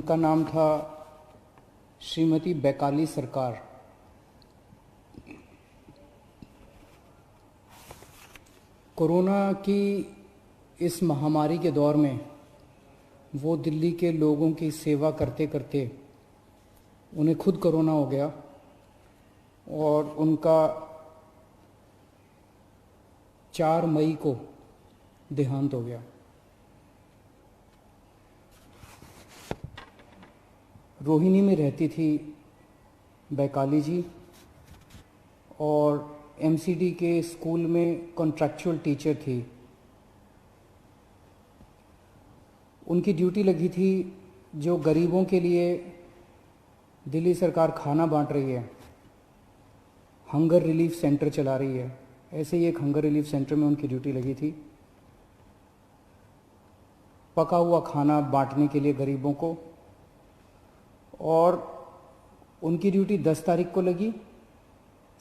उनका नाम था श्रीमती बैकाली सरकार। कोरोना की इस महामारी के दौर में वो दिल्ली के लोगों की सेवा करते करते उन्हें खुद कोरोना हो गया और उनका 4 मई को देहांत हो गया। रोहिणी में रहती थी बैकाली जी और एमसीडी के स्कूल में कॉन्ट्रैक्चुअल टीचर थी। उनकी ड्यूटी लगी थी जो गरीबों के लिए दिल्ली सरकार खाना बांट रही है, हंगर रिलीफ सेंटर चला रही है, ऐसे ही एक हंगर रिलीफ सेंटर में उनकी ड्यूटी लगी थी, पका हुआ खाना बांटने के लिए गरीबों को। और उनकी ड्यूटी 10 तारीख को लगी,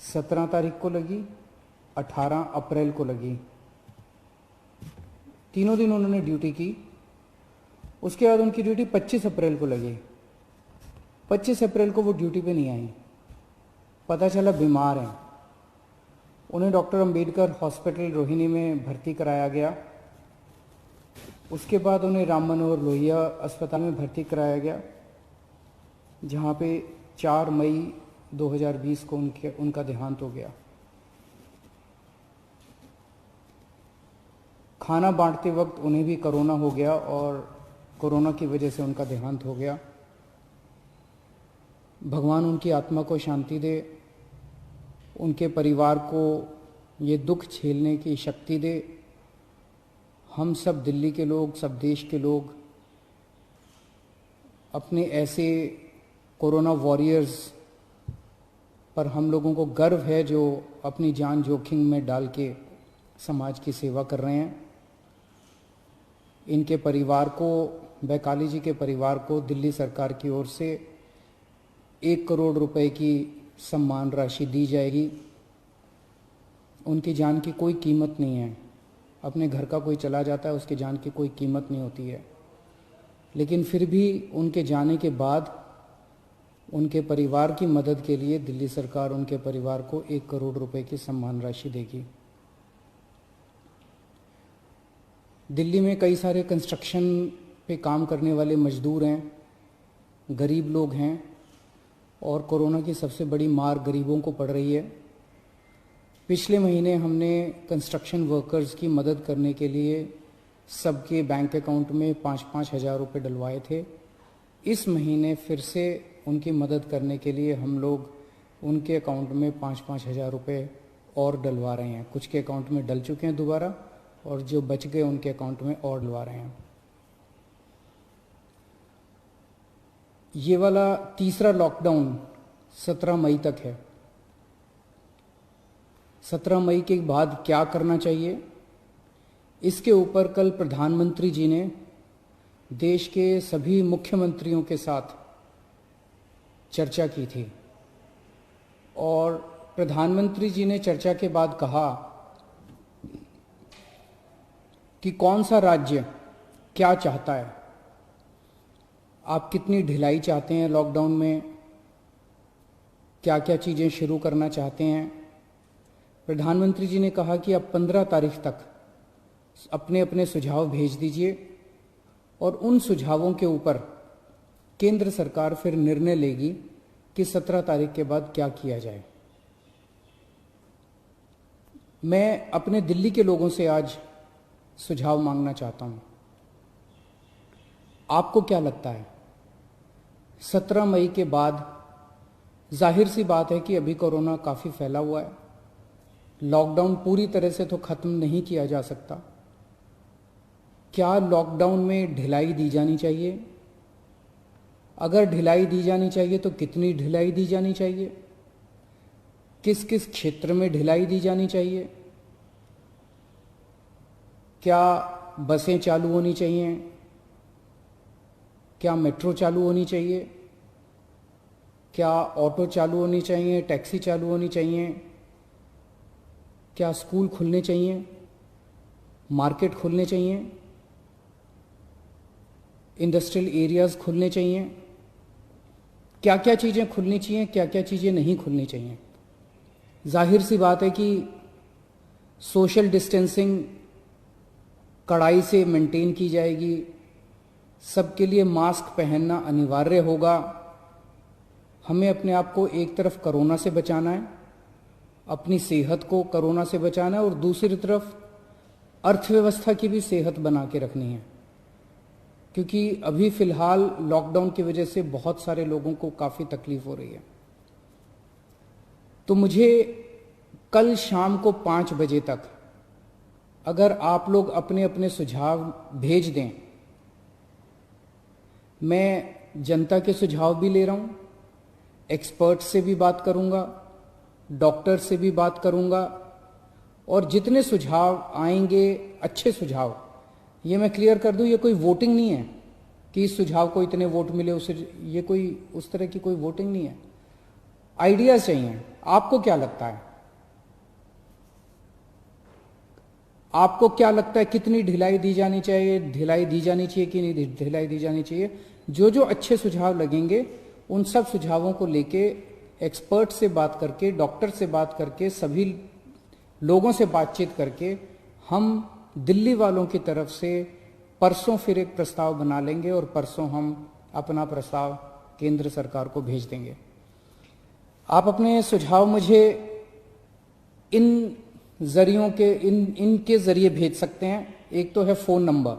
17 तारीख को लगी, 18 अप्रैल को लगी। तीनों दिन उन्होंने ड्यूटी की। उसके बाद उनकी ड्यूटी 25 अप्रैल को लगी। 25 अप्रैल को वो ड्यूटी पे नहीं आई, पता चला बीमार हैं। उन्हें डॉक्टर अंबेडकर हॉस्पिटल रोहिणी में भर्ती कराया गया। उसके बाद उन्हें राम मनोहर लोहिया अस्पताल में भर्ती कराया गया, जहाँ पे 4 मई 2020 को उनका देहांत हो गया। खाना बांटते वक्त उन्हें भी कोरोना हो गया और कोरोना की वजह से उनका देहांत हो गया। भगवान उनकी आत्मा को शांति दे, उनके परिवार को ये दुख झेलने की शक्ति दे। हम सब दिल्ली के लोग, सब देश के लोग अपने ऐसे कोरोना वॉरियर्स पर हम लोगों को गर्व है जो अपनी जान जोखिम में डाल के समाज की सेवा कर रहे हैं। इनके परिवार को, बैकाली जी के परिवार को दिल्ली सरकार की ओर से 1 करोड़ रुपए की सम्मान राशि दी जाएगी। उनकी जान की कोई कीमत नहीं है। अपने घर का कोई चला जाता है, उसकी जान की कोई कीमत नहीं होती है, लेकिन फिर भी उनके जाने के बाद उनके परिवार की मदद के लिए दिल्ली सरकार उनके परिवार को 1 करोड़ रुपए की सम्मान राशि देगी। दिल्ली में कई सारे कंस्ट्रक्शन पे काम करने वाले मजदूर हैं, गरीब लोग हैं और कोरोना की सबसे बड़ी मार गरीबों को पड़ रही है। पिछले महीने हमने कंस्ट्रक्शन वर्कर्स की मदद करने के लिए सबके बैंक अकाउंट में 5-5 हज़ार रुपये डलवाए थे। इस महीने फिर से उनकी मदद करने के लिए हम लोग उनके अकाउंट में 5-5 हज़ार रुपये और डलवा रहे हैं। कुछ के अकाउंट में डल चुके हैं दोबारा और जो बच गए उनके अकाउंट में और डलवा रहे हैं। ये वाला तीसरा लॉकडाउन 17 मई तक है। 17 मई के बाद क्या करना चाहिए, इसके ऊपर कल प्रधानमंत्री जी ने देश के सभी मुख्यमंत्रियों के साथ चर्चा की थी और प्रधानमंत्री जी ने चर्चा के बाद कहा कि कौन सा राज्य क्या चाहता है, आप कितनी ढिलाई चाहते हैं लॉकडाउन में, क्या क्या चीज़ें शुरू करना चाहते हैं। प्रधानमंत्री जी ने कहा कि अब 15 तारीख तक अपने अपने सुझाव भेज दीजिए और उन सुझावों के ऊपर केंद्र सरकार फिर निर्णय लेगी कि 17 तारीख के बाद क्या किया जाए। मैं अपने दिल्ली के लोगों से आज सुझाव मांगना चाहता हूं। आपको क्या लगता है 17 मई के बाद? जाहिर सी बात है कि अभी कोरोना काफ़ी फैला हुआ है, लॉकडाउन पूरी तरह से तो ख़त्म नहीं किया जा सकता। क्या लॉकडाउन में ढिलाई दी जानी चाहिए? अगर ढिलाई दी जानी चाहिए तो कितनी ढिलाई दी जानी चाहिए? किस किस क्षेत्र में ढिलाई दी जानी चाहिए? क्या बसें चालू होनी चाहिए? क्या मेट्रो चालू होनी चाहिए? क्या ऑटो चालू होनी चाहिए? टैक्सी चालू होनी चाहिए? क्या स्कूल खुलने चाहिए? मार्केट खुलने चाहिए? इंडस्ट्रियल एरियाज़ खुलने चाहिए, क्या क्या चीज़ें खुलनी चाहिए, क्या क्या चीज़ें नहीं खुलनी चाहिए। जाहिर सी बात है कि सोशल डिस्टेंसिंग कड़ाई से मेंटेन की जाएगी, सबके लिए मास्क पहनना अनिवार्य होगा। हमें अपने आप को एक तरफ कोरोना से बचाना है, अपनी सेहत को कोरोना से बचाना है, और दूसरी तरफ अर्थव्यवस्था की भी सेहत बना के रखनी है, क्योंकि अभी फ़िलहाल लॉकडाउन की वजह से बहुत सारे लोगों को काफ़ी तकलीफ हो रही है। तो मुझे कल शाम को 5 बजे तक अगर आप लोग अपने अपने सुझाव भेज दें, मैं जनता के सुझाव भी ले रहा हूँ, एक्सपर्ट से भी बात करूँगा, डॉक्टर से भी बात करूँगा, और जितने सुझाव आएंगे अच्छे सुझाव, ये मैं क्लियर कर दूँ, ये कोई वोटिंग नहीं है कि इस सुझाव को इतने वोट मिले उसे, ये कोई उस तरह की कोई वोटिंग नहीं है। आइडियाज चाहिए। आपको क्या लगता है, आपको क्या लगता है कितनी ढिलाई दी जानी चाहिए, ढिलाई दी जानी चाहिए कि नहीं ढिलाई दी जानी चाहिए? जो जो अच्छे सुझाव लगेंगे उन सब सुझावों को लेके एक्सपर्ट से बात करके, डॉक्टर से बात करके, सभी लोगों से बातचीत करके हम दिल्ली वालों की तरफ से परसों फिर एक प्रस्ताव बना लेंगे और परसों हम अपना प्रस्ताव केंद्र सरकार को भेज देंगे। आप अपने सुझाव मुझे इन जरियों के इनके जरिए भेज सकते हैं। एक तो है फ़ोन नंबर,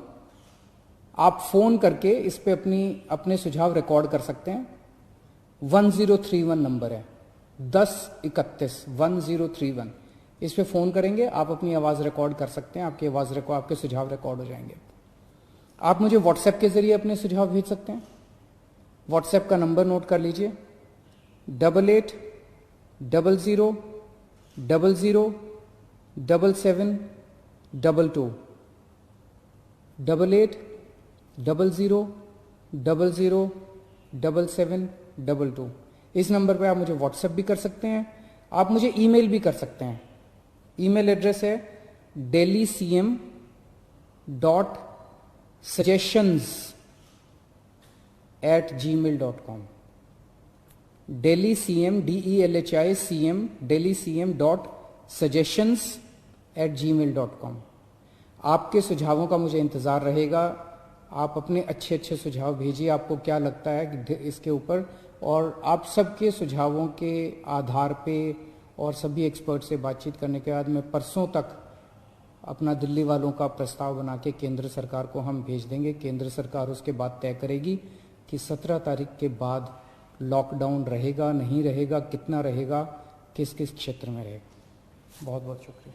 आप फ़ोन करके इस पे अपने सुझाव रिकॉर्ड कर सकते हैं। 1031 नंबर है, 1031 1031। इस पे फ़ोन करेंगे, आप अपनी आवाज़ रिकॉर्ड कर सकते हैं, आपके सुझाव रिकॉर्ड हो जाएंगे। आप मुझे व्हाट्सएप के ज़रिए अपने सुझाव भेज सकते हैं। व्हाट्सएप का नंबर नोट कर लीजिए, 88 00 00 77 22 88 00 00 77 22। इस नंबर पे आप मुझे व्हाट्सएप भी कर सकते हैं, आप मुझे ईमेल भी कर सकते हैं। ईमेल एड्रेस है delhi.cm.suggestions@gmail.com, delhi.suggestions@gmail.com। आपके सुझावों का मुझे इंतज़ार रहेगा। आप अपने अच्छे अच्छे सुझाव भेजिए, आपको क्या लगता है इसके ऊपर, और आप सबके सुझावों के आधार पे और सभी एक्सपर्ट से बातचीत करने के बाद मैं परसों तक अपना दिल्ली वालों का प्रस्ताव बना के केंद्र सरकार को हम भेज देंगे। केंद्र सरकार उसके बाद तय करेगी कि 17 तारीख के बाद लॉकडाउन रहेगा नहीं रहेगा, कितना रहेगा, किस किस क्षेत्र में रहेगा। बहुत बहुत शुक्रिया।